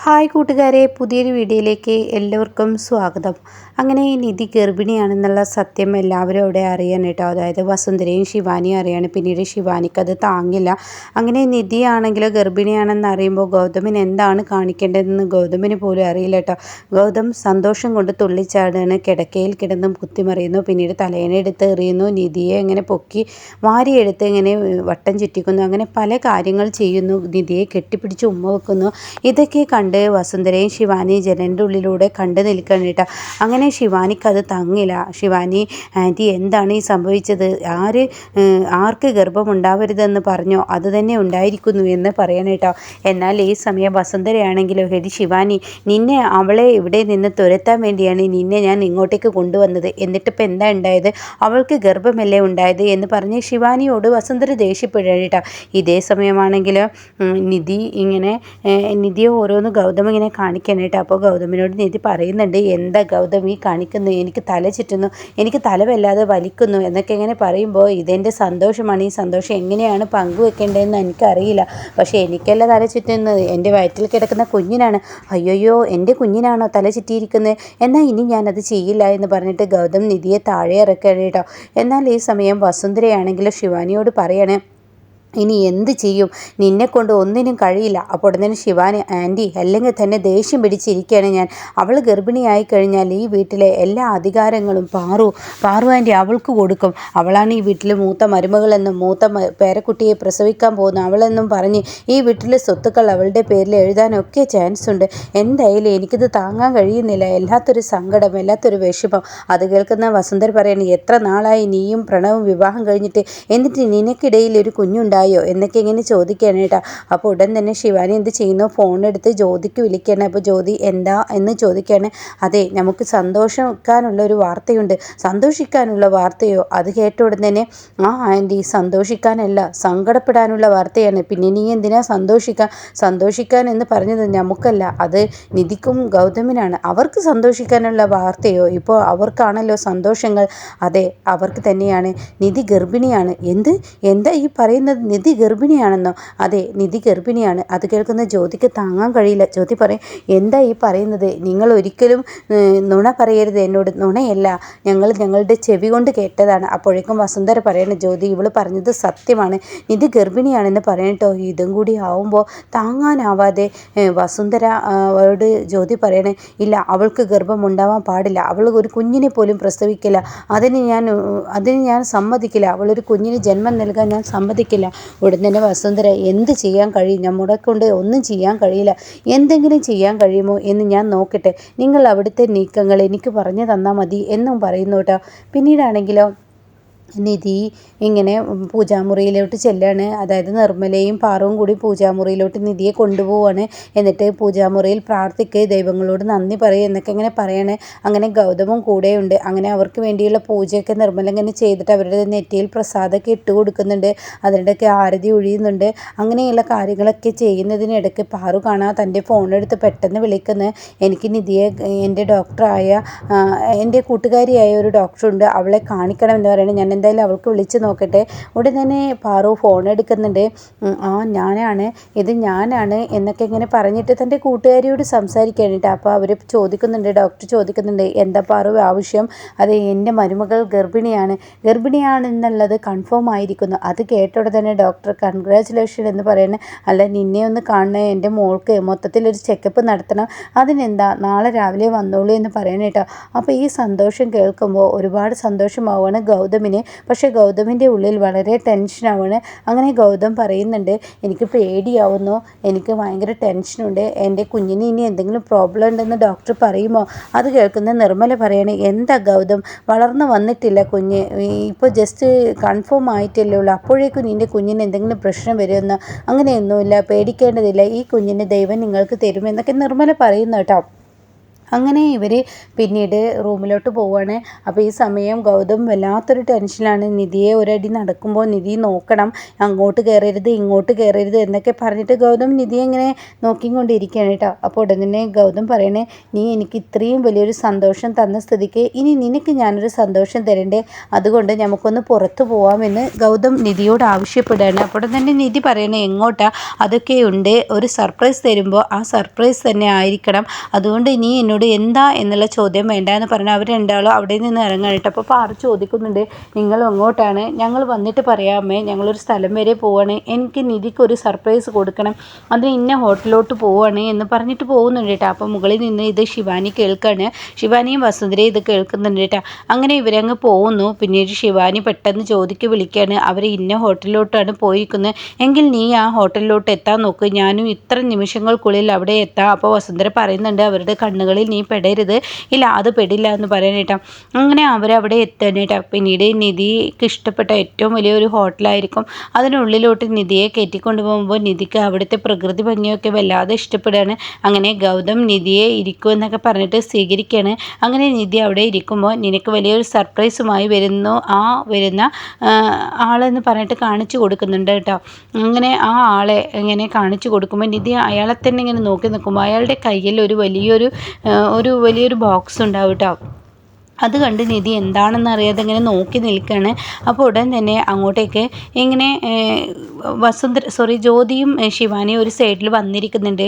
Hi കൂട്ടുകാരെ, പുതിയൊരു വീഡിയോയിലേക്ക് എല്ലാവർക്കും സ്വാഗതം. അങ്ങനെ നിധി ഗർഭിണിയാണെന്നുള്ള സത്യം എല്ലാവരും അവിടെ അറിയാൻ കേട്ടോ. അതായത് വസുന്ധരയും ശിവാനിയും അറിയാണ്. പിന്നീട് ശിവാനിക്ക് അത് താങ്ങില്ല. അങ്ങനെ നിധിയാണെങ്കിലോ ഗർഭിണിയാണെന്ന് അറിയുമ്പോൾ ഗൗതമിന് എന്താണ് കാണിക്കേണ്ടതെന്ന് ഗൗതമിന് പോലും അറിയില്ല കേട്ടോ. ഗൗതം സന്തോഷം കൊണ്ട് തുള്ളിച്ചാടാണ്. കിടക്കയിൽ കിടന്നും കുത്തിമറിയുന്നു. പിന്നീട് തലേനെടുത്ത് എറിയുന്നു. നിധിയെ ഇങ്ങനെ പൊക്കി വാരിയെടുത്ത് ഇങ്ങനെ വട്ടം ചുറ്റിക്കുന്നു. അങ്ങനെ പല കാര്യങ്ങൾ ചെയ്യുന്നു. നിധിയെ കെട്ടിപ്പിടിച്ച് ഉമ്മ വെക്കുന്നു. ഇതൊക്കെ കണ്ട് വസുന്ധരയും ശിവാനിയും ജനലിൻ്റെ ഉള്ളിലൂടെ കണ്ടു നിൽക്കണം കേട്ടോ. അങ്ങനെ ശിവാനിക്ക് അത് തങ്ങില്ല. ശിവാനി, ആൻറ്റി എന്താണ് ഈ സംഭവിച്ചത്? ആർക്ക് ഗർഭമുണ്ടാവരുതെന്ന് പറഞ്ഞോ അത് തന്നെ ഉണ്ടായിരിക്കുന്നു എന്ന് പറയണം കേട്ടോ. എന്നാൽ ഈ സമയം വസുന്ധരയാണെങ്കിലോ, ഹെടി ശിവാനി, അവളെ ഇവിടെ നിന്ന് തുരത്താൻ വേണ്ടിയാണ് നിന്നെ ഞാൻ ഇങ്ങോട്ടേക്ക് കൊണ്ടുവന്നത്. എന്നിട്ടിപ്പോൾ എന്താ ഉണ്ടായത്? അവൾക്ക് ഗർഭമല്ലേ ഉണ്ടായത് എന്ന് പറഞ്ഞ് ശിവാനിയോട് വസുന്ധര ദേഷ്യപ്പെടുകയാണ് കേട്ടോ. ഇതേ സമയമാണെങ്കിൽ നിധിയെ ഓരോന്ന് ഗൗതം ഇങ്ങനെ കാണിക്കാനായിട്ട്. അപ്പോൾ ഗൗതമിനോട് നിധി പറയുന്നുണ്ട്, എന്താ ഗൗതം ഈ കാണിക്കുന്നു? എനിക്ക് തല ചുറ്റുന്നു, എനിക്ക് തല വല്ലാതെ വലിക്കുന്നു എന്നൊക്കെ ഇങ്ങനെ പറയുമ്പോൾ ഇതെൻ്റെ സന്തോഷമാണ്. ഈ സന്തോഷം എങ്ങനെയാണ് പങ്കുവെക്കേണ്ടതെന്ന് എനിക്കറിയില്ല. പക്ഷേ എനിക്കല്ല തല ചുറ്റുന്നത്, എൻ്റെ വയറ്റിൽ കിടക്കുന്ന കുഞ്ഞിനാണ്. അയ്യോയ്യോ, എൻ്റെ കുഞ്ഞിനാണോ തല ചുറ്റിയിരിക്കുന്നത്? എന്നാൽ ഇനി ഞാനത് ചെയ്യില്ല എന്ന് പറഞ്ഞിട്ട് ഗൗതം നിധിയെ താഴെ ഇറക്കുകയാണ് കേട്ടോ. എന്നാൽ ഈ സമയം വസുന്ധരയാണെങ്കിലും ശിവാനിയോട് പറയാണ്, ഇനി എന്ത് ചെയ്യും? നിന്നെക്കൊണ്ട് ഒന്നിനും കഴിയില്ല. അപ്പോൾ ഉടനെ ശിവാനി, ആൻറ്റി അല്ലെങ്കിൽ തന്നെ ദേഷ്യം പിടിച്ചിരിക്കുകയാണ് ഞാൻ. അവൾ ഗർഭിണിയായി കഴിഞ്ഞാൽ ഈ വീട്ടിലെ എല്ലാ അധികാരങ്ങളും പാറു ആൻറ്റി അവൾക്ക് കൊടുക്കും. അവളാണ് ഈ വീട്ടിൽ മൂത്ത മരുമകളെന്നും പേരക്കുട്ടിയെ പ്രസവിക്കാൻ പോകുന്ന അവളെന്നും പറഞ്ഞ് ഈ വീട്ടിലെ സ്വത്തുക്കൾ അവളുടെ പേരിൽ എഴുതാനൊക്കെ ചാൻസ് ഉണ്ട്. എന്തായാലും എനിക്കിത് താങ്ങാൻ കഴിയുന്നില്ല. എല്ലാത്തൊരു സങ്കടം, എല്ലാത്തൊരു വിഷമം. അത് കേൾക്കുന്ന വസുന്ധര പറയാണ്, എത്ര നാളായി നീയും പ്രണവും വിവാഹം കഴിഞ്ഞിട്ട്, എന്നിട്ട് നിനക്കിടയിൽ ഒരു കുഞ്ഞുണ്ടായി എന്നൊക്കെ ഇങ്ങനെ ചോദിക്കുകയാണ് കേട്ടോ. അപ്പോൾ ഉടൻ തന്നെ ശിവാനി എന്ത് ചെയ്യുന്നു, ഫോണെടുത്ത് ജ്യോതിക്ക് വിളിക്കുകയാണ്. അപ്പോൾ ജ്യോതി എന്താ എന്ന് ചോദിക്കുകയാണ്. അതെ, നമുക്ക് സന്തോഷിക്കാനുള്ള ഒരു വാർത്തയുണ്ട്. സന്തോഷിക്കാനുള്ള വാർത്തയോ? അത് കേട്ട ഉടൻ തന്നെ, ആൻറ്റി സന്തോഷിക്കാനല്ല സങ്കടപ്പെടാനുള്ള വാർത്തയാണ്. പിന്നെ നീ എന്തിനാ സന്തോഷിക്കാൻ എന്ന് പറഞ്ഞത് നമുക്കല്ല, അത് നിധിക്കും ഗൗതമിനാണ്. അവർക്ക് സന്തോഷിക്കാനുള്ള വാർത്തയോ? ഇപ്പോൾ അവർക്കാണല്ലോ സന്തോഷങ്ങൾ. അതെ, അവർക്ക് തന്നെയാണ്. നിധി ഗർഭിണിയാണ്. എന്താ ഈ പറയുന്നത്? നിധി ഗർഭിണിയാണെന്നോ? അതെ, നിധി ഗർഭിണിയാണ്. അത് കേൾക്കുന്ന ജ്യോതിക്ക് താങ്ങാൻ കഴിയില്ല. ജ്യോതി പറയും, എന്താ ഈ പറയുന്നത്? നിങ്ങൾ ഒരിക്കലും നുണ പറയരുത് എന്നോട്. നുണയല്ല, ഞങ്ങളുടെ ചെവി കൊണ്ട് കേട്ടതാണ്. അപ്പോഴേക്കും വസുന്ധര പറയണം, ജ്യോതി ഇവൾ പറഞ്ഞത് സത്യമാണ്, നിധി ഗർഭിണിയാണെന്ന് പറയട്ടോ. ഇതും കൂടി ആവുമ്പോൾ താങ്ങാനാവാതെ വസുന്ധരയോട് ജ്യോതി പറയണേ, ഇല്ല, അവൾക്ക് ഗർഭം ഉണ്ടാവാൻ പാടില്ല. അവൾ ഒരു കുഞ്ഞിനെ പോലും പ്രസവിക്കില്ല. അതിന് ഞാൻ സമ്മതിക്കില്ല. അവളൊരു കുഞ്ഞിന് ജന്മം നൽകാൻ ഞാൻ സമ്മതിക്കില്ല. ഉടൻ തന്നെ വസുന്ധര, എന്ത് ചെയ്യാൻ കഴിയും? നമ്മളെ കൊണ്ട് ഒന്നും ചെയ്യാൻ കഴിയില്ല. എന്തെങ്കിലും ചെയ്യാൻ കഴിയുമോ എന്ന് ഞാൻ നോക്കട്ടെ. നിങ്ങൾ അവിടുത്തെ നീക്കങ്ങൾ എനിക്ക് പറഞ്ഞു തന്നാൽ മതി എന്നും പറയുന്നു കേട്ടോ. പിന്നീടാണെങ്കിലോ നിധി ഇങ്ങനെ പൂജാമുറിയിലോട്ട് ചെല്ലാണ്. അതായത് നിർമ്മലയും പാറുവും കൂടി പൂജാമുറിയിലോട്ട് നിധിയെ കൊണ്ടുപോവാണ്. എന്നിട്ട് പൂജാമുറിയിൽ പ്രാർത്ഥിക്ക്, ദൈവങ്ങളോട് നന്ദി പറയും എന്നൊക്കെ ഇങ്ങനെ പറയാണ്. അങ്ങനെ ഗൗതമും കൂടെയുണ്ട്. അങ്ങനെ അവർക്ക് വേണ്ടിയുള്ള പൂജയൊക്കെ നിർമ്മല ഇങ്ങനെ ചെയ്തിട്ട് അവരുടെ നെറ്റിയിൽ പ്രസാദമൊക്കെ ഇട്ട് കൊടുക്കുന്നുണ്ട്. അതിനിടയ്ക്ക് ആരതി ഒഴിയുന്നുണ്ട്. അങ്ങനെയുള്ള കാര്യങ്ങളൊക്കെ ചെയ്യുന്നതിനിടയ്ക്ക് പാറു കാണാൻ തൻ്റെ ഫോണെടുത്ത് പെട്ടെന്ന് വിളിക്കുന്നത്, എനിക്ക് നിധിയെ, എൻ്റെ ഡോക്ടറായ എൻ്റെ കൂട്ടുകാരിയായ ഒരു ഡോക്ടറുണ്ട്, അവളെ കാണിക്കണം എന്ന് പറയുന്നത്. ഞാൻ എന്തായാലും അവൾക്ക് വിളിച്ച് നോക്കട്ടെ. ഉടൻ തന്നെ പാറു ഫോൺ എടുക്കുന്നുണ്ട്. ഇത് ഞാനാണ് എന്നൊക്കെ ഇങ്ങനെ പറഞ്ഞിട്ട് തൻ്റെ കൂട്ടുകാരിയോട് സംസാരിക്കാനായിട്ട്. അപ്പോൾ അവർ ഡോക്ടർ ചോദിക്കുന്നുണ്ട്, എന്താ പാറു ആവശ്യം? അതെ, എൻ്റെ മരുമകൾ ഗർഭിണിയാണെന്നുള്ളത് കൺഫേം ആയിരിക്കുന്നു. അത് കേട്ടോടെ തന്നെ ഡോക്ടർ കൺഗ്രാജുലേഷൻ എന്ന് പറയുന്നത്, അല്ല നിന്നെ ഒന്ന് കാണണേ, എൻ്റെ മോൾക്ക് മൊത്തത്തിലൊരു ചെക്കപ്പ് നടത്തണം, അതിനെന്താ നാളെ രാവിലെ വന്നോളൂ എന്ന് പറയണേട്ടോ. അപ്പോൾ ഈ സന്തോഷം കേൾക്കുമ്പോൾ ഒരുപാട് സന്തോഷമാവുകയാണ് ഗൗതമിന്. പക്ഷേ ഗൗതമിൻ്റെ ഉള്ളിൽ വളരെ ടെൻഷനാവുകയാണ്. അങ്ങനെ ഗൗതം പറയുന്നുണ്ട്, എനിക്ക് പേടിയാവുന്നു, എനിക്ക് ഭയങ്കര ടെൻഷനുണ്ട്, എൻ്റെ കുഞ്ഞിന് ഇനി എന്തെങ്കിലും പ്രോബ്ലം ഉണ്ടെന്ന് ഡോക്ടർ പറയുമോ? അത് കേൾക്കുന്ന നിർമ്മല പറയണേ, എന്താ ഗൗതം, വളർന്നു വന്നിട്ടില്ല കുഞ്ഞ്, ഇപ്പോൾ ജസ്റ്റ് കൺഫേം ആയിട്ടല്ലേ ഉള്ളൂ, അപ്പോഴേക്കും നിൻ്റെ കുഞ്ഞിന് എന്തെങ്കിലും പ്രശ്നം വരുമെന്നോ? അങ്ങനെയൊന്നുമില്ല, പേടിക്കേണ്ടതില്ല, ഈ കുഞ്ഞിന് ദൈവം നിങ്ങൾക്ക് തരുമെന്നൊക്കെ നിർമ്മല പറയുന്നു കേട്ടോ. അങ്ങനെ ഇവർ പിന്നീട് റൂമിലോട്ട് പോവുകയാണ്. അപ്പോൾ ഈ സമയം ഗൗതം വല്ലാത്തൊരു ടെൻഷനിലാണ്. നിധിയെ ഒരടി നടക്കുമ്പോൾ നിധി നോക്കണം, അങ്ങോട്ട് കയറരുത് ഇങ്ങോട്ട് കയറരുത് എന്നൊക്കെ പറഞ്ഞിട്ട് ഗൗതം നിധിയെ ഇങ്ങനെ നോക്കിക്കൊണ്ടിരിക്കുകയാണ് കേട്ടോ. അപ്പോൾ ഉടൻ തന്നെ ഗൗതം പറയണേ, നീ എനിക്ക് ഇത്രയും വലിയൊരു സന്തോഷം തന്ന സ്ഥിതിക്ക് ഇനി നിനക്ക് ഞാനൊരു സന്തോഷം തരണ്ടേ, അതുകൊണ്ട് നമുക്കൊന്ന് പുറത്തു പോവാമെന്ന് ഗൗതം നിധിയോട് ആവശ്യപ്പെടുകയാണ്. അപ്പോൾ തന്നെ നിധി പറയണേ, എങ്ങോട്ടാ, അതൊക്കെയുണ്ട്, ഒരു സർപ്രൈസ് തരുമ്പോൾ ആ സർപ്രൈസ് തന്നെ ആയിരിക്കണം, അതുകൊണ്ട് നീ എന്നോട് എന്താ എന്നുള്ള ചോദ്യം വേണ്ട എന്ന് പറഞ്ഞാൽ അവർ രണ്ടാളും അവിടെ നിന്ന് ഇറങ്ങാനിട്ട്. അപ്പോൾ പാറു ചോദിക്കുന്നുണ്ട്, നിങ്ങൾ എങ്ങോട്ടാണ്? ഞങ്ങൾ വന്നിട്ട് പറയാമേ, ഞങ്ങളൊരു സ്ഥലം വരെ പോവാണ്, എനിക്ക് നിധിക്ക് ഒരു സർപ്രൈസ് കൊടുക്കണം, അത് ഇന്ന ഹോട്ടലിലോട്ട് പോവാണ് എന്ന് പറഞ്ഞിട്ട് പോകുന്നുണ്ട് കേട്ടോ. അപ്പോൾ മുകളിൽ നിന്ന് ഇത് ശിവാനി കേൾക്കാണ്. ശിവാനിയും വസുന്ധരയും ഇത് കേൾക്കുന്നുണ്ട് കേട്ടോ. അങ്ങനെ ഇവരങ്ങ് പോകുന്നു. പിന്നീട് ശിവാനി പെട്ടെന്ന് ജ്യോതിക്ക് വിളിക്കുകയാണ്, അവർ ഇന്ന ഹോട്ടലിലോട്ടാണ് പോയിരിക്കുന്നത്, എങ്കിൽ നീ ആ ഹോട്ടലിലോട്ട് എത്താൻ നോക്ക്, ഞാനും ഇത്ര നിമിഷങ്ങൾക്കുള്ളിൽ അവിടെ എത്താം. അപ്പോൾ വസുന്ധര പറയുന്നുണ്ട്, അവരുടെ കണ്ണുകളിൽ നീ പെടരുത്, ഇല്ല അത് പെടില്ല എന്ന് പറയാനേട്ടാ. അങ്ങനെ അവരവിടെ എത്താനേട്ടാ. പിന്നീട് നിധിക്ക് ഇഷ്ടപ്പെട്ട ഏറ്റവും വലിയൊരു ഹോട്ടലായിരിക്കും, അതിനുള്ളിലോട്ട് നിധിയെ കയറ്റിക്കൊണ്ട് പോകുമ്പോൾ നിധിക്ക് അവിടുത്തെ പ്രകൃതി ഭംഗിയൊക്കെ വല്ലാതെ ഇഷ്ടപ്പെടുകയാണ്. അങ്ങനെ ഗൗതം നിധിയെ ഇരിക്കൂ എന്നൊക്കെ പറഞ്ഞിട്ട് സ്വീകരിക്കുകയാണ്. അങ്ങനെ നിധി അവിടെ ഇരിക്കുമ്പോൾ നിനക്ക് വലിയൊരു സർപ്രൈസുമായി വരുന്ന ആളെന്ന് പറഞ്ഞിട്ട് കാണിച്ചു കൊടുക്കുന്നുണ്ട് കേട്ടോ. അങ്ങനെ ആ ആളെ ഇങ്ങനെ കാണിച്ചു കൊടുക്കുമ്പോൾ നിധി അയാളെ തന്നെ ഇങ്ങനെ നോക്കി നിൽക്കുമ്പോൾ അയാളുടെ കയ്യിൽ ഒരു വലിയൊരു ബോക്സ് ഉണ്ടാവും കേട്ടോ. അത് കണ്ട് നിധി എന്താണെന്ന് അറിയാതെ ഇങ്ങനെ നോക്കി നിൽക്കുകയാണ്. അപ്പോൾ ഉടൻ തന്നെ അങ്ങോട്ടേക്ക് ഇങ്ങനെ ജ്യോതിയും ശിവാനിയും ഒരു സൈഡിൽ വന്നിരിക്കുന്നുണ്ട്.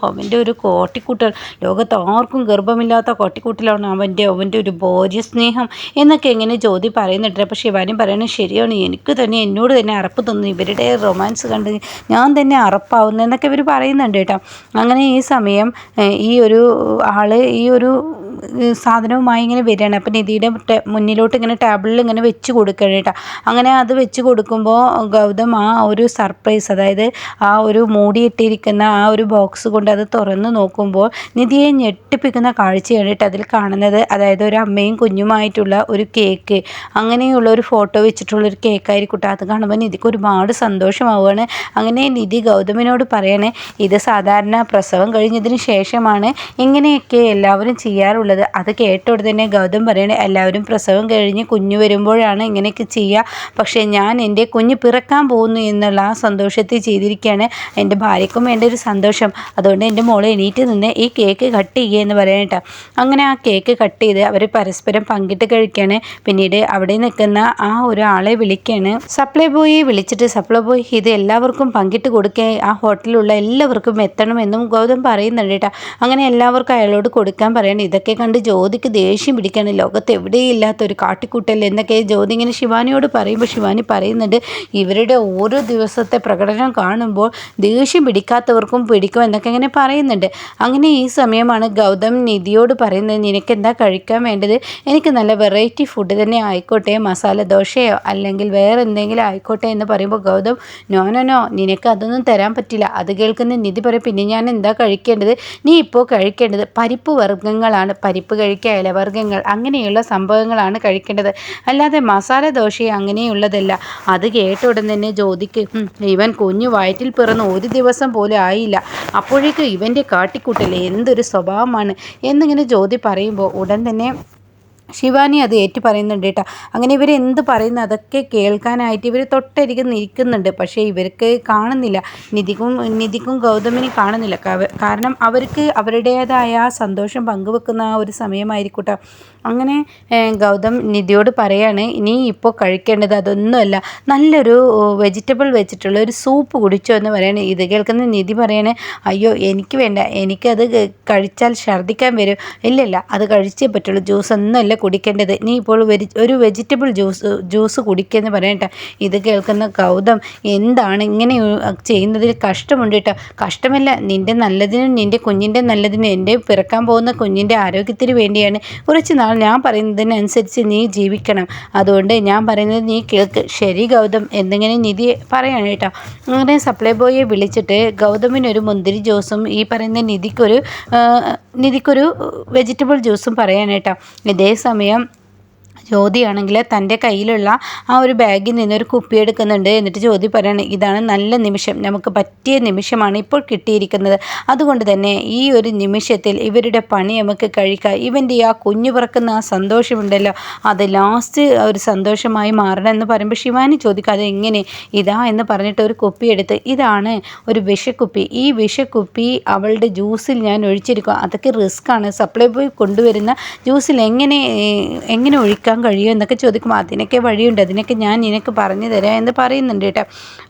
അവൻ്റെ ഒരു കോട്ടിക്കൂട്ടൽ, ലോകത്ത് ആർക്കും ഗർഭമില്ലാത്ത കോട്ടിക്കൂട്ടലാണ് അവൻ്റെ ഒരു ഭാര്യസ്നേഹം എന്നൊക്കെ ഇങ്ങനെ ജ്യോതി പറയുന്നുണ്ട്. അപ്പോൾ ശിവാനി പറയുന്നത് ശരിയാണ്, എന്നോട് തന്നെ അറപ്പ് തോന്നുന്നു, ഇവരുടെ റൊമാൻസ് കണ്ട് ഞാൻ തന്നെ അറപ്പാവുന്നു എന്നൊക്കെ ഇവർ പറയുന്നുണ്ട് കേട്ടോ. അങ്ങനെ ഈ സമയം ഈ ഒരു ആള് ഈ ഒരു സാധനവുമായി ഇങ്ങനെ വരികയാണ്. അപ്പം നിധിയുടെ മുന്നിലോട്ട് ഇങ്ങനെ ടേബിളിൽ ഇങ്ങനെ വെച്ച് കൊടുക്കുകയാണ് കേട്ടോ. അങ്ങനെ അത് വെച്ച് കൊടുക്കുമ്പോൾ ഗൗതം ആ ഒരു സർപ്രൈസ്, അതായത് ആ ഒരു മൂടിയിട്ടിരിക്കുന്ന ആ ഒരു ബോക്സ് കൊണ്ട് അത് തുറന്ന് നോക്കുമ്പോൾ നിധിയെ ഞെട്ടിപ്പിക്കുന്ന കാഴ്ചയാണ് കേട്ടോ അതിൽ കാണുന്നത്. അതായത് ഒരു അമ്മയും കുഞ്ഞുമായിട്ടുള്ള ഒരു കേക്ക്, അങ്ങനെയുള്ള ഒരു ഫോട്ടോ വെച്ചിട്ടുള്ളൊരു കേക്കായിരിക്കും കേട്ടോ. അത് കാണുമ്പോൾ നിധിക്ക് ഒരുപാട് സന്തോഷമാവുകയാണ്. അങ്ങനെ നിധി ഗൗതമിനോട് പറയണേ, ഇത് സാധാരണ പ്രസവം കഴിഞ്ഞതിന് ശേഷമാണ് ഇങ്ങനെയൊക്കെ എല്ലാവരും ചെയ്യാറുള്ളത്. അത് കേട്ടോടെ തന്നെ ഗൗതം പറയണേ, എല്ലാവരും പ്രസവം കഴിഞ്ഞ് കുഞ്ഞു വരുമ്പോഴാണ് ഇങ്ങനെയൊക്കെ ചെയ്യുക, പക്ഷേ ഞാൻ എൻ്റെ കുഞ്ഞ് പിറക്കാൻ പോകുന്നു എന്നുള്ള ആ സന്തോഷത്തിൽ ചെയ്തിരിക്കുകയാണ്, എൻ്റെ ഭാര്യയ്ക്കും വേണ്ട ഒരു സന്തോഷം, അതുകൊണ്ട് എൻ്റെ മോളെ എണീറ്റ് നിന്ന് ഈ കേക്ക് കട്ട് ചെയ്യുക എന്ന് പറയട്ടോ. അങ്ങനെ ആ കേക്ക് കട്ട് ചെയ്ത് അവർ പരസ്പരം പങ്കിട്ട് കഴിക്കുകയാണ്. പിന്നീട് അവിടെ നിൽക്കുന്ന ആ ഒരാളെ വിളിക്കുകയാണ്, സപ്ലൈ ബോയെ വിളിച്ചിട്ട്, സപ്ലൈ ബോയ് ഇത് എല്ലാവർക്കും പങ്കിട്ട് കൊടുക്കുക, ആ ഹോട്ടലിലുള്ള എല്ലാവർക്കും എത്തണമെന്നും ഗൗതം പറയുന്നുണ്ട് കേട്ടോ. അങ്ങനെ എല്ലാവർക്കും അയാളോട് കൊടുക്കാൻ പറയണം. ഇതൊക്കെ കണ്ട് ജ്യോതിക്ക് ദേഷ്യം പിടിക്കുകയാണ്, ലോകത്ത് എവിടെയില്ലാത്ത ഒരു കാട്ടിക്കൂട്ടൽ എന്നൊക്കെ ജ്യോതി ഇങ്ങനെ ശിവാനിയോട് പറയുമ്പോൾ ശിവാനി പറയുന്നുണ്ട്, ഇവരുടെ ഓരോ ദിവസത്തെ പ്രകടനം കാണുമ്പോൾ ദേഷ്യം പിടിക്കാത്തവർക്കും പിടിക്കും എന്നൊക്കെ ഇങ്ങനെ പറയുന്നുണ്ട്. അങ്ങനെ ഈ സമയമാണ് ഗൗതം നിധിയോട് പറയുന്നത്, നിനക്ക് എന്താ കഴിക്കാൻ വേണ്ടത്, എനിക്ക് നല്ല വെറൈറ്റി ഫുഡ് തന്നെ ആയിക്കോട്ടെ, മസാല ദോശയോ അല്ലെങ്കിൽ വേറെ എന്തെങ്കിലും ആയിക്കോട്ടെ എന്ന് പറയുമ്പോൾ ഗൗതം നോ നിനക്ക് അതൊന്നും തരാൻ പറ്റില്ല. അത് കേൾക്കുന്ന നിധി പറയും, പിന്നെ ഞാൻ എന്താ കഴിക്കേണ്ടത്, നീ ഇപ്പോൾ കഴിക്കേണ്ടത് പരിപ്പ് വർഗ്ഗങ്ങളാണ്, പരിപ്പ് കഴിക്കുക, ഇലവർഗ്ഗങ്ങൾ അങ്ങനെയുള്ള സംഭവങ്ങളാണ് കഴിക്കേണ്ടത്, അല്ലാതെ മസാല ദോശ അങ്ങനെയുള്ളതല്ല. അത് കേട്ട ഉടൻ തന്നെ ജ്യോതിക്ക് ഇവൻ കുഞ്ഞു വയറ്റിൽ പിറന്ന് ഒരു ദിവസം പോലും ആയില്ല, അപ്പോഴേക്കും ഇവൻ്റെ കാട്ടിക്കൂട്ടൽ എന്തൊരു സ്വഭാവമാണ് എന്നിങ്ങനെ ജ്യോതി പറയുമ്പോൾ ഉടൻ തന്നെ ശിവാനി അത് ഏറ്റു പറയുന്നുണ്ട് കേട്ടോ. അങ്ങനെ ഇവർ എന്ത് പറയുന്നു അതൊക്കെ കേൾക്കാനായിട്ട് ഇവർ തൊട്ടരികെ നിൽക്കുന്നുണ്ട്. പക്ഷേ ഇവർക്ക് കാണുന്നില്ല, നിധിക്കും ഗൗതമിനെ കാണുന്നില്ല. കാരണം അവർക്ക് അവരുടേതായ സന്തോഷം പങ്കുവെക്കുന്ന ആ ഒരു സമയമായിരിക്കട്ടെ. അങ്ങനെ ഗൗതം നിധിയോട് പറയാണ്, ഇനി ഇപ്പോൾ കഴിക്കേണ്ടത് അതൊന്നുമല്ല, നല്ലൊരു വെജിറ്റബിൾ വെച്ചിട്ടുള്ള ഒരു സൂപ്പ് കുടിച്ചോ എന്ന് പറയാണ്. ഇത് കേൾക്കുന്ന നിധി പറയാണ്, അയ്യോ എനിക്ക് വേണ്ട, എനിക്കത് കഴിച്ചാൽ ഛർദ്ദിക്കാൻ വരും, ഇല്ലല്ല അത് കഴിച്ചേ പറ്റുള്ളൂ, ജ്യൂസ് ഒന്നുമല്ല കുടിക്കേണ്ടത്, നീ ഇപ്പോൾ ഒരു വെജിറ്റബിൾ ജ്യൂസ് കുടിക്കുകയെന്ന് പറയട്ടെ. ഇത് കേൾക്കുന്ന ഗൗതം എന്താണ് ഇങ്ങനെ ചെയ്യുന്നതിൽ കഷ്ടമുണ്ട് കേട്ടോ. കഷ്ടമല്ല, നിൻ്റെ നല്ലതിനും നിൻ്റെ കുഞ്ഞിൻ്റെ നല്ലതിനും എൻ്റെ പിറക്കാൻ പോകുന്ന കുഞ്ഞിൻ്റെ ആരോഗ്യത്തിന് വേണ്ടിയാണ്. കുറച്ച് നാൾ ഞാൻ പറയുന്നതിനനുസരിച്ച് നീ ജീവിക്കണം, അതുകൊണ്ട് ഞാൻ പറയുന്നത് നീ കേൾക്ക്. ശരി ഗൗതം എന്നിങ്ങനെ നിധി പറയാണ് കേട്ടോ. അങ്ങനെ സപ്ലൈ ബോയെ വിളിച്ചിട്ട് ഗൗതമിനൊരു മുന്തിരി ജ്യൂസും ഈ പറയുന്ന നിധിക്കൊരു വെജിറ്റബിൾ ജ്യൂസും പറയാൻ കേട്ടോ. ഇതേ സമയം ജ്യോതിയാണെങ്കിൽ തൻ്റെ കയ്യിലുള്ള ആ ഒരു ബാഗിൽ നിന്നൊരു കുപ്പി എടുക്കുന്നുണ്ട്. എന്നിട്ട് ജ്യോതി പറയാണ്, ഇതാണ് നല്ല നിമിഷം, നമുക്ക് പറ്റിയ നിമിഷമാണ് ഇപ്പോൾ കിട്ടിയിരിക്കുന്നത്. അതുകൊണ്ട് തന്നെ ഈ ഒരു നിമിഷത്തിൽ ഇവരുടെ പണി നമുക്ക് കഴിക്കാം. ഇവൻ്റെ ആ കുഞ്ഞു പിറക്കുന്ന ആ സന്തോഷമുണ്ടല്ലോ, അത് ലാസ്റ്റ് ഒരു സന്തോഷമായി മാറണം എന്ന് പറയുമ്പോൾ ശിവാനി ചോദിക്കുക, അത് എങ്ങനെ? ഇതാ എന്ന് പറഞ്ഞിട്ട് ഒരു കുപ്പി എടുത്ത്, ഇതാണ് ഒരു വിഷക്കുപ്പി. ഈ വിഷക്കുപ്പി അവളുടെ ജ്യൂസിൽ ഞാൻ ഒഴിച്ചിരിക്കുക. അതൊക്കെ റിസ്ക്കാണ്. സപ്ലൈ ബോയ് കൊണ്ടുവരുന്ന ജ്യൂസിൽ എങ്ങനെ ഒഴിക്കാൻ കഴിയും എന്നൊക്കെ ചോദിക്കുമ്പോൾ അതിനൊക്കെ വഴിയുണ്ട്, അതിനൊക്കെ ഞാൻ നിനക്ക് പറഞ്ഞു തരാം എന്ന് പറയുന്നുണ്ട് കേട്ടോ.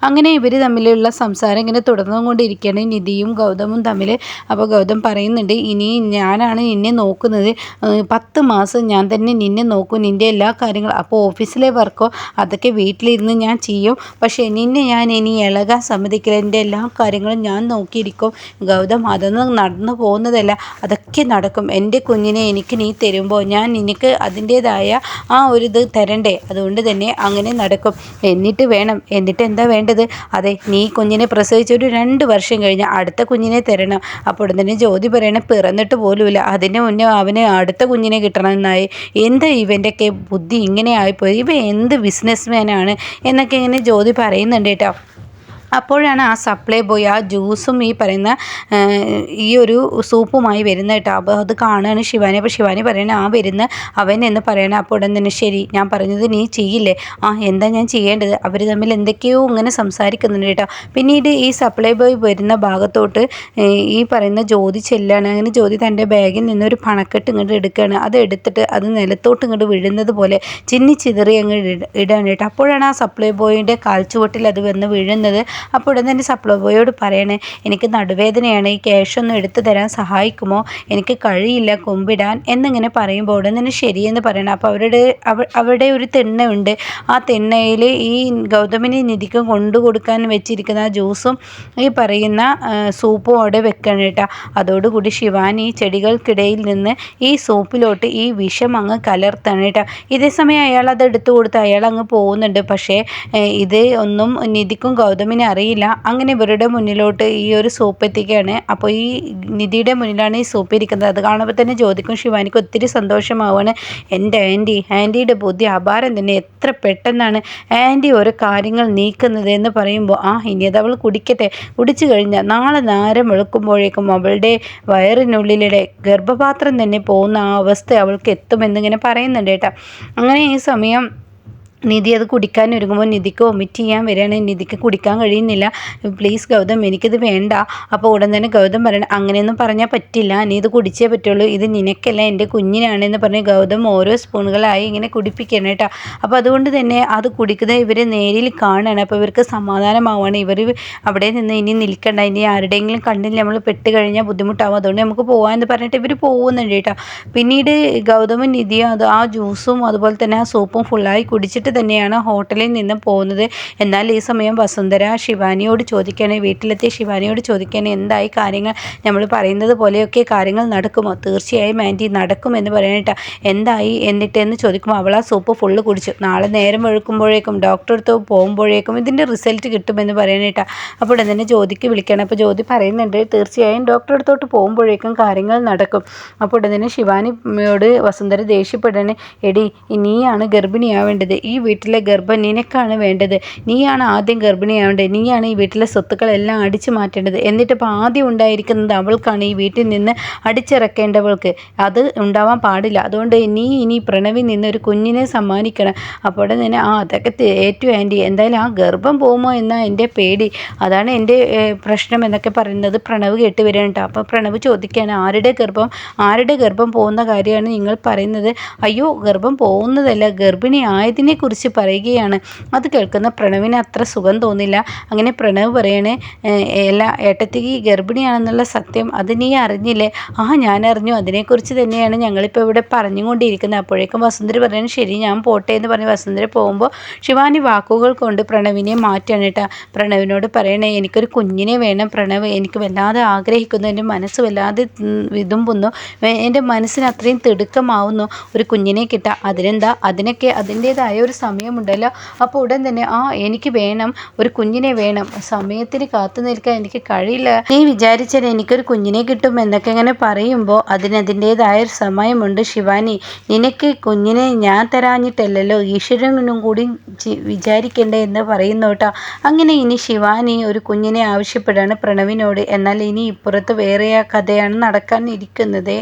അങ്ങനെ ഇവർ തമ്മിലുള്ള സംസാരം ഇങ്ങനെ തുടർന്നുകൊണ്ടിരിക്കുകയാണ്, നിധിയും ഗൗതമും തമ്മിൽ. അപ്പോൾ ഗൗതം പറയുന്നുണ്ട്, ഇനി ഞാനാണ് നിന്നെ നോക്കുന്നത്, 10 മാസം ഞാൻ തന്നെ നിന്നെ നോക്കും, നിൻ്റെ എല്ലാ കാര്യങ്ങളും. അപ്പോൾ ഓഫീസിലെ വർക്കോ അതൊക്കെ വീട്ടിലിരുന്ന് ഞാൻ ചെയ്യും, പക്ഷേ നിന്നെ ഞാൻ ഇനി ഇളകാൻ സമ്മതിക്കില്ല, എൻ്റെ എല്ലാ കാര്യങ്ങളും ഞാൻ നോക്കിയിരിക്കും. ഗൗതം, അതൊന്നും നടന്നു പോകുന്നതല്ല, അതൊക്കെ നടക്കും. എൻ്റെ കുഞ്ഞിനെ എനിക്ക് നീ തരുമ്പോൾ ഞാൻ നിനക്ക് അതിൻ്റേതായ ആ ഒരു ഇത് തരണ്ടേ, അതുകൊണ്ട് തന്നെ അങ്ങനെ നടക്കും. എന്നിട്ട് എന്താ വേണ്ടത്? അതെ, നീ കുഞ്ഞിനെ പ്രസവിച്ചൊരു 2 വർഷം കഴിഞ്ഞ് അടുത്ത കുഞ്ഞിനെ തരണം. അപ്പോൾ തന്നെ ജ്യോതി പറയണ, പിറന്നിട്ട് പോലുമില്ല, അതിന് മുന്നേ അവന് അടുത്ത കുഞ്ഞിനെ കിട്ടണമെന്നായി. എന്താ ഇവൻ്റെയൊക്കെ ബുദ്ധി ഇങ്ങനെ ആയിപ്പോയി, ഇവ എന്ത് ബിസിനസ്മാനാണ് എന്നൊക്കെ ഇങ്ങനെ ജ്യോതി പറയുന്നുണ്ട് കേട്ടോ. അപ്പോഴാണ് ആ സപ്ലൈ ബോയ് ആ ജ്യൂസും ഈ പറയുന്ന ഈ ഒരു സൂപ്പുമായി വരുന്ന കേട്ടോ. അപ്പോൾ അത് കാണുകയാണ് ശിവാനി. അപ്പോൾ ശിവാനി പറയണ, ആ വരുന്ന അവൻ എന്ന് പറയണ. അപ്പോൾ ഉടൻ തന്നെ, ശരി, ഞാൻ പറഞ്ഞത് നീ ചെയ്യില്ലേ? എന്താ ഞാൻ ചെയ്യേണ്ടത്? അവർ തമ്മിൽ എന്തൊക്കെയോ ഇങ്ങനെ സംസാരിക്കുന്നുണ്ട് കേട്ടോ. പിന്നീട് ഈ സപ്ലൈ ബോയ് വരുന്ന ഭാഗത്തോട്ട് ഈ പറയുന്ന ജ്യോതി ചെല്ലാണ്. അങ്ങനെ ജ്യോതി തൻ്റെ ബാഗിൽ നിന്നൊരു പണക്കെട്ട് ഇങ്ങോട്ട് എടുക്കുകയാണ്. അത് എടുത്തിട്ട് അത് നിലത്തോട്ട് ഇങ്ങോട്ട് വീഴുന്നത് പോലെ ചിതറി അങ്ങ് ഇടാണ് കേട്ടോ. അപ്പോഴാണ് ആ സപ്ലൈ ബോയിൻ്റെ കാൽച്ചുവട്ടിൽ അത് വന്ന് വീഴുന്നത്. അപ്പോൾ ഉടൻ തന്നെ സപ്ലൈ ബോയോട് പറയണേ, എനിക്ക് നടുവേദനയാണ്, ഈ ക്യാഷ് ഒന്ന് എടുത്തു തരാൻ സഹായിക്കുമോ? എനിക്ക് കഴിയില്ല കുമ്പിടാൻ എന്നിങ്ങനെ പറയുമ്പോൾ ഉടൻ തന്നെ ശരിയെന്ന് പറയണം. അപ്പോൾ അവിടെ ഒരു തിണ്ണയുണ്ട്. ആ തിണ്ണയിൽ ഈ ഗൗതമിനെ നിധിക്കും കൊണ്ടു കൊടുക്കാൻ വെച്ചിരിക്കുന്ന ആ ജ്യൂസും ഈ പറയുന്ന സൂപ്പും അവിടെ വെക്കണം കേട്ടോ. അതോടുകൂടി ശിവാനി ചെടികൾക്കിടയിൽ നിന്ന് ഈ സൂപ്പിലോട്ട് ഈ വിഷം അങ്ങ് കലർത്താണ് കേട്ടോ. ഇതേസമയം അയാൾ അത് എടുത്തു കൊടുത്ത് അയാൾ അങ്ങ് പോകുന്നുണ്ട്. പക്ഷേ ഇത് ഒന്നും നിധിക്കും ഗൗതമിനെ അറിയില്ല. അങ്ങനെ ഇവരുടെ മുന്നിലോട്ട് ഈ ഒരു സോപ്പ് എത്തിക്കുകയാണ്. അപ്പോൾ ഈ നിധിയുടെ മുന്നിലാണ് ഈ സോപ്പ് ഇരിക്കുന്നത്. അത് കാണുമ്പോൾ തന്നെ ജ്യോതിക്കും ശിവാനിക്കും ഒത്തിരി സന്തോഷമാവാണ്. എൻ്റെ ആൻറ്റിയുടെ ബുദ്ധി അപാരം തന്നെ, എത്ര പെട്ടെന്നാണ് ആൻറ്റി ഓരോ കാര്യങ്ങൾ നീക്കുന്നത് എന്ന് പറയുമ്പോൾ, ഇനി അത് അവൾ കുടിക്കട്ടെ, കുടിച്ചു കഴിഞ്ഞാൽ നാളെ നേരം വെളുക്കുമ്പോഴേക്കും അവളുടെ വയറിനുള്ളിലെ ഗർഭപാത്രം തന്നെ പോകുന്ന ആ അവസ്ഥ അവൾക്ക് എത്തുമെന്നിങ്ങനെ പറയുന്നുണ്ട് കേട്ടോ. അങ്ങനെ ഈ സമയം നിധി അത് കുടിക്കാൻ ഒരുങ്ങുമ്പോൾ നിധിക്ക് വൊമിറ്റ് ചെയ്യാൻ വരികയാണ്. നിധിക്ക് കുടിക്കാൻ കഴിയുന്നില്ല. പ്ലീസ് ഗൗതം, എനിക്കിത് വേണ്ട. അപ്പോൾ ഉടൻ തന്നെ ഗൗതം പറയണം, അങ്ങനെയൊന്നും പറഞ്ഞാൽ പറ്റില്ല, നീ ഇത് കുടിച്ചേ പറ്റുള്ളൂ, ഇത് നിനക്കല്ല എൻ്റെ കുഞ്ഞിനാണെന്ന് പറഞ്ഞ് ഗൗതം ഓരോ സ്പൂണുകളായി ഇങ്ങനെ കുടിപ്പിക്കണം കേട്ടോ. അപ്പോൾ അതുകൊണ്ട് തന്നെ അത് കുടിക്കുന്നത് ഇവർ നേരിൽ കാണുകയാണ്. അപ്പോൾ ഇവർക്ക് സമാധാനമാവുകയാണ്. ഇവർ അവിടെ നിന്ന് ഇനി നിൽക്കണ്ട, ഇനി ആരുടെയെങ്കിലും കണ്ണിൽ നമ്മൾ പെട്ട് കഴിഞ്ഞാൽ ബുദ്ധിമുട്ടാവും, അതുകൊണ്ട് നമുക്ക് പോകാമെന്ന് പറഞ്ഞിട്ട് ഇവർ പോകുന്നുണ്ട് കേട്ടോ. പിന്നീട് ഗൗതമും നിധിയും ആ ജ്യൂസും അതുപോലെ തന്നെ ആ സൂപ്പും ഫുള്ളായി കുടിച്ചിട്ട് തന്നെയാണ് ഹോട്ടലിൽ നിന്ന് പോകുന്നത്. എന്നാൽ ഈ സമയം വസുന്ധര ശിവാനിയോട് ചോദിക്കുകയാണ്, വീട്ടിലെത്തിയ ശിവാനിയോട് ചോദിക്കുകയാണ്, എന്തായി കാര്യങ്ങൾ, നമ്മൾ പറയുന്നത് പോലെയൊക്കെ കാര്യങ്ങൾ നടക്കുമോ? തീർച്ചയായും ആൻറ്റി നടക്കുമെന്ന് പറയാനായിട്ട്. എന്തായി എന്നിട്ടെന്ന് ചോദിക്കുമ്പോൾ അവൾ ആ സൂപ്പ് ഫുള്ള് കുടിച്ചു, നാളെ നേരം വെളുക്കുമ്പോഴേക്കും ഡോക്ടറെ അടുത്ത് പോകുമ്പോഴേക്കും ഇതിൻ്റെ റിസൾട്ട് കിട്ടുമെന്ന് പറയാനായിട്ടാണ്. അപ്പോൾ തന്നെ ജ്യോതിക്ക് വിളിക്കണം. അപ്പോൾ ജ്യോതി പറയുന്നുണ്ട്, തീർച്ചയായും ഡോക്ടറെ അടുത്തോട്ട് പോകുമ്പോഴേക്കും കാര്യങ്ങൾ നടക്കും. അപ്പോൾ തന്നെ ശിവാനിയോട് വസുന്ധര ദേഷ്യപ്പെടാണ്, എടി നീയാണ് ഗർഭിണിയാവേണ്ടത്, ഈ വീട്ടിലെ ഗർഭം നിനക്കാണ് വേണ്ടത്, നീയാണ് ആദ്യം ഗർഭിണിയാവേണ്ടത്, നീയാണ് ഈ വീട്ടിലെ സ്വത്തുക്കളെല്ലാം അടിച്ചു മാറ്റേണ്ടത്. എന്നിട്ടിപ്പോൾ ആദ്യം ഉണ്ടായിരിക്കുന്നത് അവൾക്കാണ്, ഈ വീട്ടിൽ നിന്ന് അടിച്ചിറക്കേണ്ടവൾക്ക്, അത് ഉണ്ടാവാൻ പാടില്ല. അതുകൊണ്ട് ഇനി പ്രണവിൽ നിന്ന് ഒരു കുഞ്ഞിനെ സമ്മാനിക്കണം. അപ്പോൾ തന്നെ അതൊക്കെ ഏറ്റു ആൻറ്റി, എന്തായാലും ആ ഗർഭം പോകുമോ എന്നാ എൻ്റെ പേടി, അതാണ് എൻ്റെ പ്രശ്നം എന്നൊക്കെ പറയുന്നത് പ്രണവ് കേട്ട് വരികയാണ്. അപ്പോൾ പ്രണവ് ചോദിക്കുകയാണ്, ആരുടെ ഗർഭം പോകുന്ന കാര്യമാണ് നിങ്ങൾ പറയുന്നത്? അയ്യോ, ഗർഭം പോകുന്നതല്ല, ഗർഭിണി ആയതിനെക്കുറിച്ച് പറയുകയാണ്. അത് കേൾക്കുന്ന പ്രണവിന് അത്ര സുഖം തോന്നില്ല. അങ്ങനെ പ്രണവ് പറയണേ, ഏട്ടത്തിക്ക് ഗർഭിണിയാണെന്നുള്ള സത്യം അത് നീ അറിഞ്ഞില്ലേ? ഞാൻ അറിഞ്ഞു, അതിനെക്കുറിച്ച് തന്നെയാണ് ഞങ്ങളിപ്പോൾ ഇവിടെ പറഞ്ഞുകൊണ്ടിരിക്കുന്നത്. അപ്പോഴേക്കും വസുന്ധര പറയണേ, ശരി ഞാൻ പോട്ടെ എന്ന് പറഞ്ഞ് വസുന്ധര പോകുമ്പോൾ ശിവാനി വാക്കുകൾ കൊണ്ട് പ്രണവിനെ മാറ്റാണ് കേട്ടോ. പ്രണവിനോട് പറയണേ, എനിക്കൊരു കുഞ്ഞിനെ വേണം പ്രണവ്, എനിക്ക് വല്ലാതെ ആഗ്രഹിക്കുന്നു, എൻ്റെ മനസ്സ് വല്ലാതെ വിതുമ്പുന്നു, എൻ്റെ മനസ്സിന് അത്രയും തിടുക്കമാവുന്നു ഒരു കുഞ്ഞിനെ കിട്ടാം. അതിനെന്താ, അതിനൊക്കെ അതിൻ്റേതായ ഒരു സമയമുണ്ടല്ലോ. അപ്പോൾ ഉടൻ തന്നെ എനിക്ക് വേണം, ഒരു കുഞ്ഞിനെ വേണം, സമയത്തിന് കാത്തു നിൽക്കാൻ എനിക്ക് കഴിയില്ല, നീ വിചാരിച്ചാൽ എനിക്കൊരു കുഞ്ഞിനെ കിട്ടും എന്നൊക്കെ ഇങ്ങനെ പറയുമ്പോൾ അതിനതിൻ്റെതായ ഒരു സമയമുണ്ട് ശിവാനി. നിനക്ക് കുഞ്ഞിനെ ഞാൻ തരാഞ്ഞിട്ടല്ലല്ലോ, ഈശ്വരനും കൂടി വിചാരിക്കണ്ടേ എന്ന് പറയുന്നു കേട്ടോ. അങ്ങനെ ഇനി ശിവാനി ഒരു കുഞ്ഞിനെ ആവശ്യപ്പെടാണ് പ്രണവിനോട്. എന്നാൽ ഇനി ഇപ്പുറത്ത് വേറെ കഥയാണ് നടക്കാൻ ഇരിക്കുന്നത്.